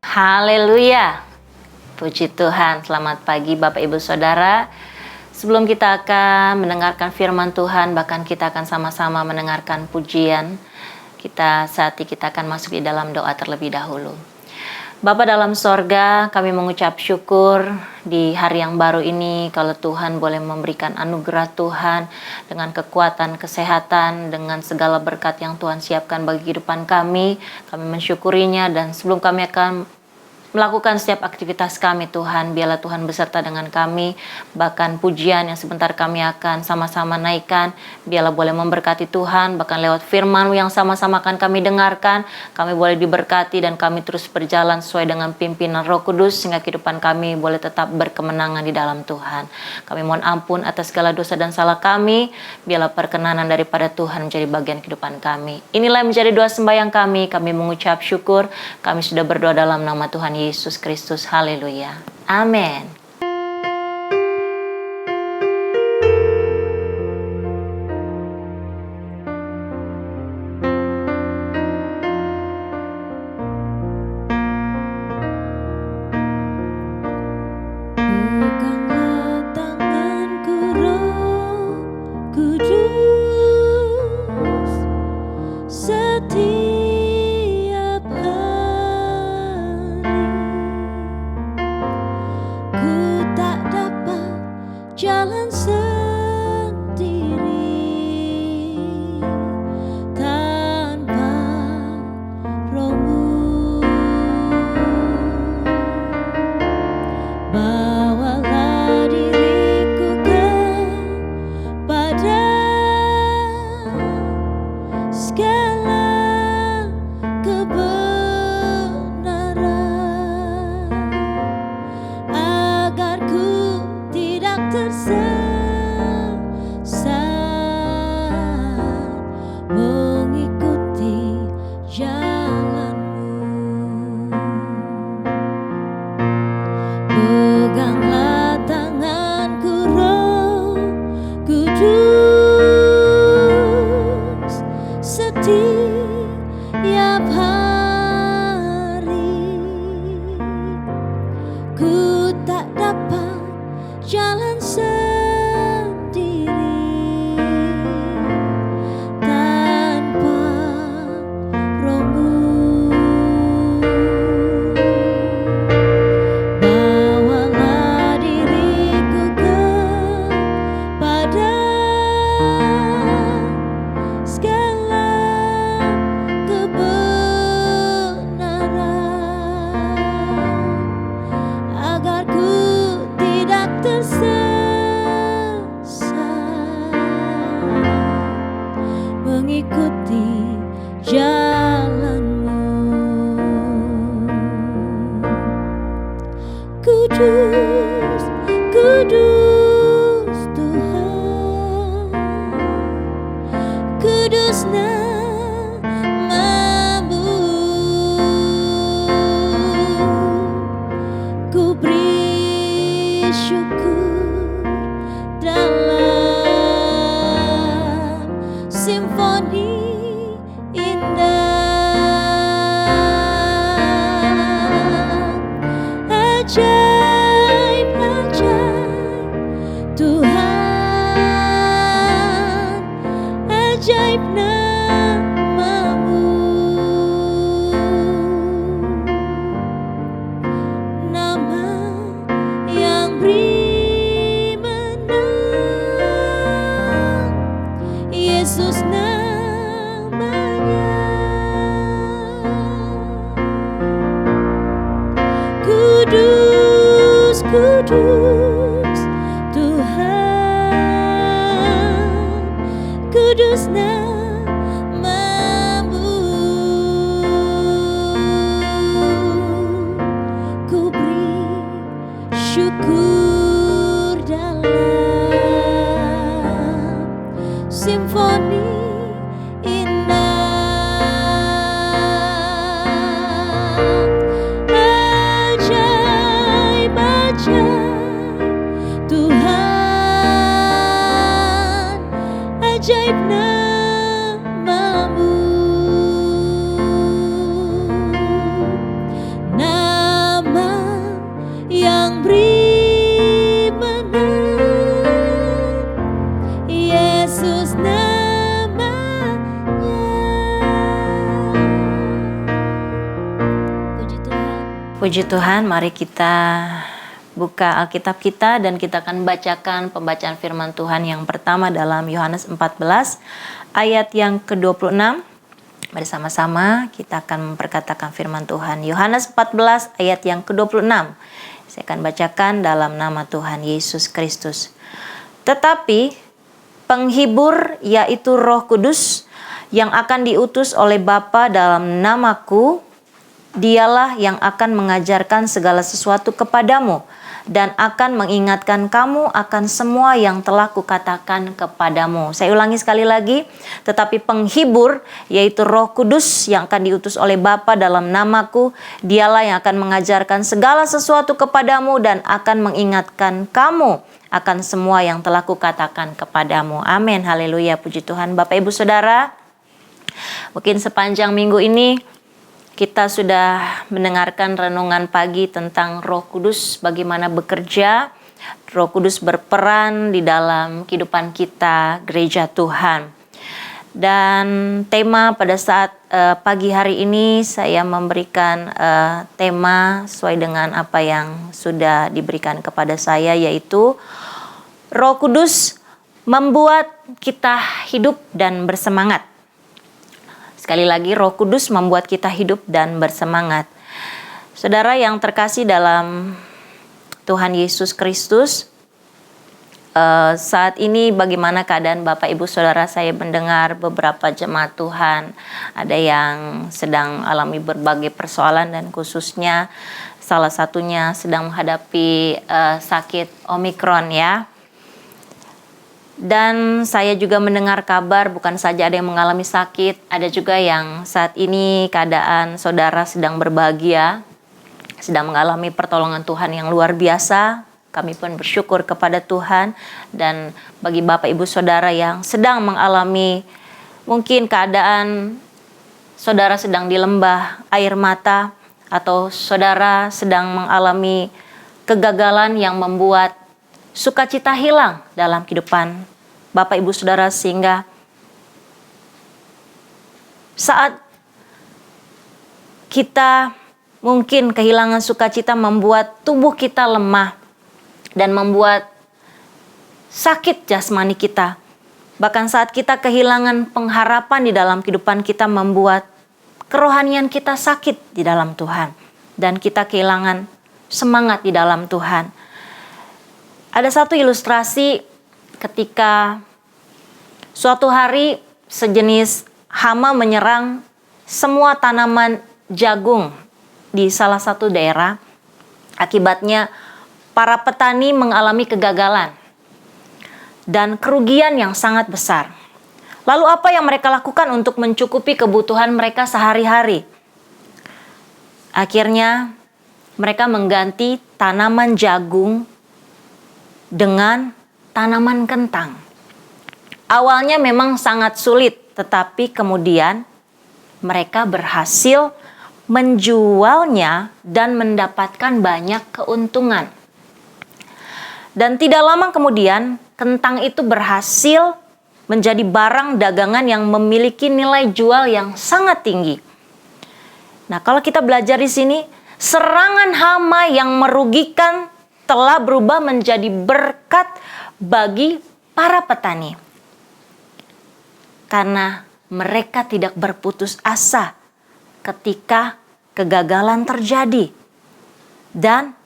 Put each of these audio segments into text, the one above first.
Haleluya. Puji Tuhan, selamat pagi Bapak Ibu Saudara. Sebelum kita akan mendengarkan firman Tuhan, bahkan kita akan sama-sama mendengarkan pujian, saat ini kita akan masuk di dalam doa terlebih dahulu. Bapa dalam sorga, kami mengucap syukur di hari yang baru ini kalau Tuhan boleh memberikan anugerah Tuhan dengan kekuatan, kesehatan, dengan segala berkat yang Tuhan siapkan bagi kehidupan kami. Kami mensyukurinya dan sebelum kami akan melakukan setiap aktivitas kami Tuhan, biarlah Tuhan beserta dengan kami. Bahkan pujian yang sebentar kami akan sama-sama naikkan, biarlah boleh memberkati Tuhan. Bahkan lewat firman yang sama-sama akan kami dengarkan, kami boleh diberkati dan kami terus berjalan sesuai dengan pimpinan Roh Kudus, sehingga kehidupan kami boleh tetap berkemenangan di dalam Tuhan. Kami mohon ampun atas segala dosa dan salah kami, biarlah perkenanan daripada Tuhan menjadi bagian kehidupan kami. Inilah yang menjadi doa sembahyang kami mengucap syukur, kami sudah berdoa dalam nama Tuhan Yesus Kristus. Haleluya. Amin. Now puji Tuhan, mari kita buka Alkitab kita dan kita akan bacakan pembacaan firman Tuhan yang pertama dalam Yohanes 14 ayat yang ke-26. Mari sama-sama kita akan memperkatakan firman Tuhan. Yohanes 14 ayat yang ke-26. Saya akan bacakan dalam nama Tuhan Yesus Kristus. Tetapi penghibur, yaitu Roh Kudus, yang akan diutus oleh Bapa dalam namaku, Dialah yang akan mengajarkan segala sesuatu kepadamu dan akan mengingatkan kamu akan semua yang telah kukatakan kepadamu. Saya ulangi sekali lagi, tetapi penghibur, yaitu Roh Kudus yang akan diutus oleh Bapa dalam namaku, Dialah yang akan mengajarkan segala sesuatu kepadamu dan akan mengingatkan kamu akan semua yang telah kukatakan kepadamu. Amin, haleluya, puji Tuhan. Bapak Ibu Saudara, mungkin sepanjang minggu ini kita sudah mendengarkan renungan pagi tentang Roh Kudus, bagaimana bekerja. Roh Kudus berperan di dalam kehidupan kita, gereja Tuhan. Dan tema pada saat pagi hari ini saya memberikan tema sesuai dengan apa yang sudah diberikan kepada saya, yaitu Roh Kudus membuat kita hidup dan bersemangat. Sekali lagi, Roh Kudus membuat kita hidup dan bersemangat. Saudara yang terkasih dalam Tuhan Yesus Kristus, saat ini bagaimana keadaan Bapak Ibu Saudara? Saya mendengar beberapa jemaat Tuhan, ada yang sedang alami berbagai persoalan dan khususnya salah satunya sedang menghadapi sakit Omikron ya. Dan saya juga mendengar kabar bukan saja ada yang mengalami sakit, ada juga yang saat ini keadaan saudara sedang berbahagia, sedang mengalami pertolongan Tuhan yang luar biasa. Kami pun bersyukur kepada Tuhan. Dan bagi Bapak Ibu Saudara yang sedang mengalami mungkin keadaan saudara sedang di lembah air mata, atau saudara sedang mengalami kegagalan yang membuat sukacita hilang dalam kehidupan Bapak Ibu Saudara, sehingga saat kita mungkin kehilangan sukacita membuat tubuh kita lemah dan membuat sakit jasmani kita. Bahkan saat kita kehilangan pengharapan di dalam kehidupan kita membuat kerohanian kita sakit di dalam Tuhan. Dan kita kehilangan semangat di dalam Tuhan. Ada satu ilustrasi ketika suatu hari sejenis hama menyerang semua tanaman jagung di salah satu daerah. Akibatnya para petani mengalami kegagalan dan kerugian yang sangat besar. Lalu apa yang mereka lakukan untuk mencukupi kebutuhan mereka sehari-hari? Akhirnya mereka mengganti tanaman jagung dengan tanaman kentang. Awalnya memang sangat sulit, tetapi kemudian mereka berhasil menjualnya dan mendapatkan banyak keuntungan. Dan tidak lama kemudian, kentang itu berhasil menjadi barang dagangan yang memiliki nilai jual yang sangat tinggi. Nah, kalau kita belajar di sini, serangan hama yang merugikan telah berubah menjadi berkat bagi para petani. Karena mereka tidak berputus asa ketika kegagalan terjadi. Dan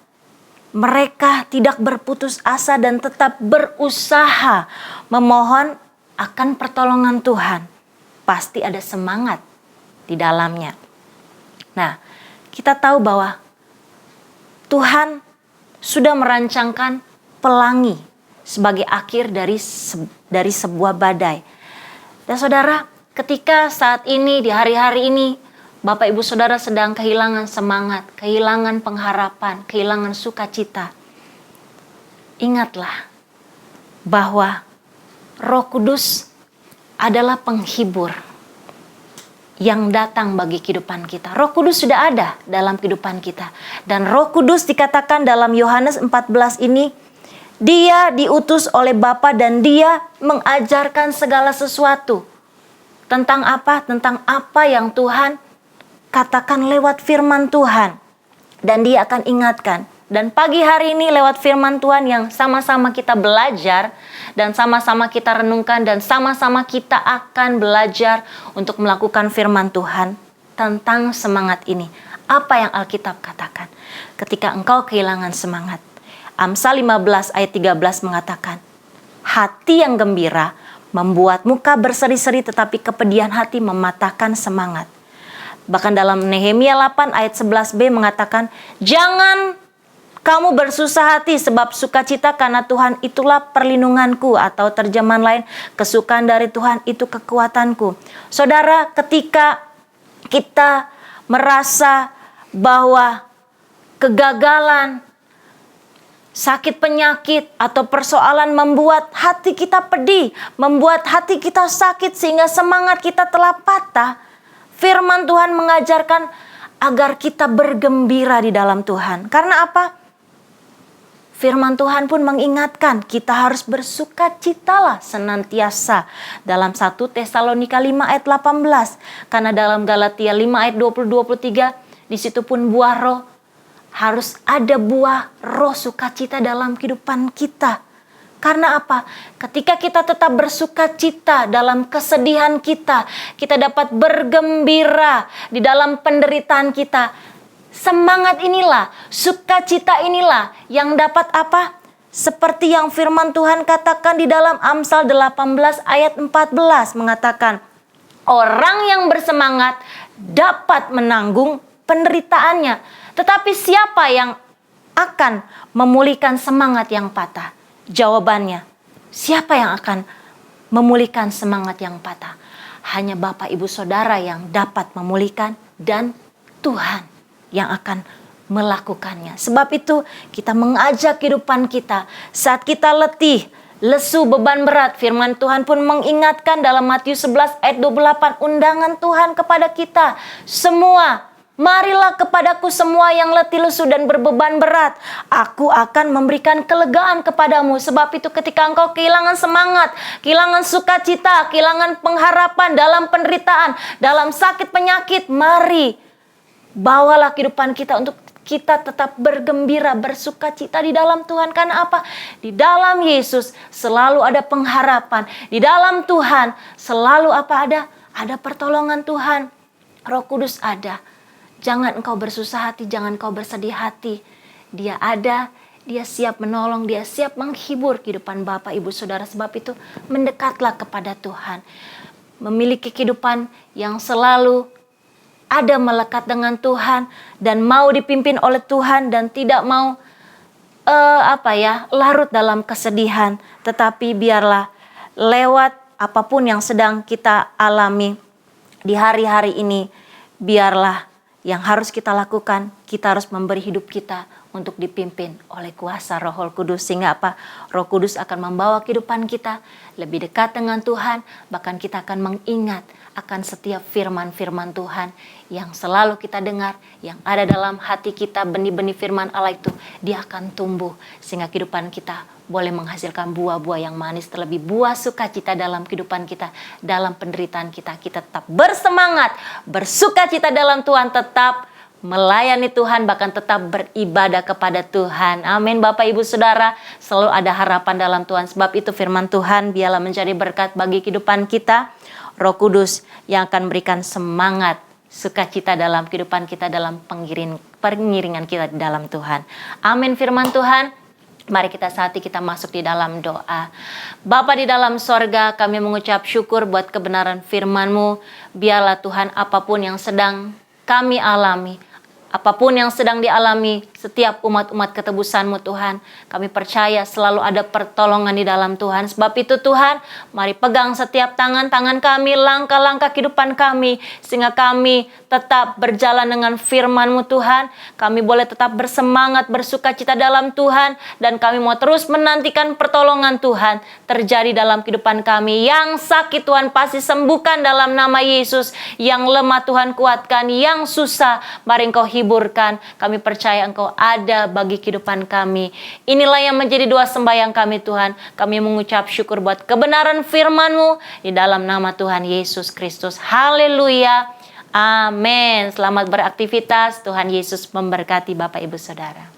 mereka tidak berputus asa dan tetap berusaha memohon akan pertolongan Tuhan. Pasti ada semangat di dalamnya. Nah, kita tahu bahwa Tuhan sudah merancangkan pelangi sebagai akhir dari sebuah badai. Dan saudara, ketika saat ini, di hari-hari ini, Bapak Ibu Saudara sedang kehilangan semangat, kehilangan pengharapan, kehilangan sukacita. Ingatlah bahwa Roh Kudus adalah penghibur yang datang bagi kehidupan kita. Roh Kudus sudah ada dalam kehidupan kita. Dan Roh Kudus dikatakan dalam Yohanes 14 ini, Dia diutus oleh Bapa dan Dia mengajarkan segala sesuatu. Tentang apa? Tentang apa yang Tuhan katakan lewat firman Tuhan. Dan Dia akan ingatkan. Dan pagi hari ini lewat firman Tuhan yang sama-sama kita belajar dan sama-sama kita renungkan dan sama-sama kita akan belajar untuk melakukan firman Tuhan tentang semangat ini. Apa yang Alkitab katakan? Ketika engkau kehilangan semangat. Amsal 15 ayat 13 mengatakan, hati yang gembira membuat muka berseri-seri, tetapi kepedihan hati mematahkan semangat. Bahkan dalam Nehemia 8 ayat 11b mengatakan, jangan kamu bersusah hati sebab sukacita karena Tuhan itulah perlindunganku, atau terjemahan lain, kesukaan dari Tuhan itu kekuatanku. Saudara, ketika kita merasa bahwa kegagalan, sakit penyakit, atau persoalan membuat hati kita pedih, membuat hati kita sakit sehingga semangat kita telah patah, firman Tuhan mengajarkan agar kita bergembira di dalam Tuhan. Karena apa? Firman Tuhan pun mengingatkan kita harus bersukacitalah senantiasa. Dalam 1 Tesalonika 5 ayat 18. Karena dalam Galatia 5 ayat 20-23, di situ pun buah roh, harus ada buah roh sukacita dalam kehidupan kita. Karena apa? Ketika kita tetap bersukacita dalam kesedihan kita, kita dapat bergembira di dalam penderitaan kita. Semangat inilah, sukacita inilah yang dapat apa? Seperti yang firman Tuhan katakan di dalam Amsal 18 ayat 14 mengatakan, orang yang bersemangat dapat menanggung penderitaannya. Tetapi siapa yang akan memulihkan semangat yang patah? Jawabannya, siapa yang akan memulihkan semangat yang patah? Hanya Bapak Ibu Saudara yang dapat memulihkan dan Tuhan yang akan melakukannya. Sebab itu kita mengajak kehidupan kita saat kita letih, lesu, beban berat. Firman Tuhan pun mengingatkan dalam Matius 11 ayat 28, undangan Tuhan kepada kita semua. Marilah kepadaku semua yang letih lesu dan berbeban berat. Aku akan memberikan kelegaan kepadamu. Sebab itu ketika engkau kehilangan semangat, kehilangan sukacita, kehilangan pengharapan dalam penderitaan, dalam sakit penyakit, mari bawalah kehidupan kita untuk kita tetap bergembira, bersukacita di dalam Tuhan. Karena apa? Di dalam Yesus selalu ada pengharapan. Di dalam Tuhan selalu apa? Ada pertolongan Tuhan. Roh Kudus ada. Jangan engkau bersusah hati, jangan engkau bersedih hati. Dia ada, Dia siap menolong, Dia siap menghibur kehidupan Bapak, Ibu, Saudara. Sebab itu mendekatlah kepada Tuhan. Memiliki kehidupan yang selalu ada melekat dengan Tuhan dan mau dipimpin oleh Tuhan dan tidak mau larut dalam kesedihan. Tetapi biarlah lewat apapun yang sedang kita alami di hari-hari ini, biarlah yang harus kita lakukan, kita harus memberi hidup kita untuk dipimpin oleh kuasa Roh Kudus. Sehingga apa? Roh Kudus akan membawa kehidupan kita lebih dekat dengan Tuhan. Bahkan kita akan mengingat akan setiap firman-firman Tuhan yang selalu kita dengar, yang ada dalam hati kita, benih-benih firman Allah itu, dia akan tumbuh. Sehingga kehidupan kita boleh menghasilkan buah-buah yang manis, terlebih buah sukacita dalam kehidupan kita, dalam penderitaan kita. Kita tetap bersemangat, bersukacita dalam Tuhan, tetap melayani Tuhan, bahkan tetap beribadah kepada Tuhan. Amin. Bapak, Ibu, Saudara, selalu ada harapan dalam Tuhan. Sebab itu firman Tuhan biarlah menjadi berkat bagi kehidupan kita. Roh Kudus yang akan berikan semangat, sukacita dalam kehidupan kita, dalam pengiringan kita di dalam Tuhan. Amin. Firman Tuhan, mari kita saat ini kita masuk di dalam doa. Bapa di dalam sorga, kami mengucap syukur buat kebenaran firman-Mu. Biarlah Tuhan apapun yang sedang kami alami, apapun yang sedang dialami setiap umat-umat ketebusan-Mu Tuhan, kami percaya selalu ada pertolongan di dalam Tuhan. Sebab itu Tuhan, mari pegang setiap tangan-tangan kami, langkah-langkah kehidupan kami, sehingga kami tetap berjalan dengan firman-Mu Tuhan. Kami boleh tetap bersemangat, bersukacita dalam Tuhan, dan kami mau terus menantikan pertolongan Tuhan terjadi dalam kehidupan kami. Yang sakit Tuhan pasti sembuhkan dalam nama Yesus, yang lemah Tuhan kuatkan, yang susah mari Engkau hiburkan. Kami percaya Engkau ada bagi kehidupan kami. Inilah yang menjadi doa sembahyang kami Tuhan. Kami mengucap syukur buat kebenaran firman-Mu di dalam nama Tuhan Yesus Kristus. Haleluya. Amin. Selamat beraktivitas. Tuhan Yesus memberkati Bapak Ibu Saudara.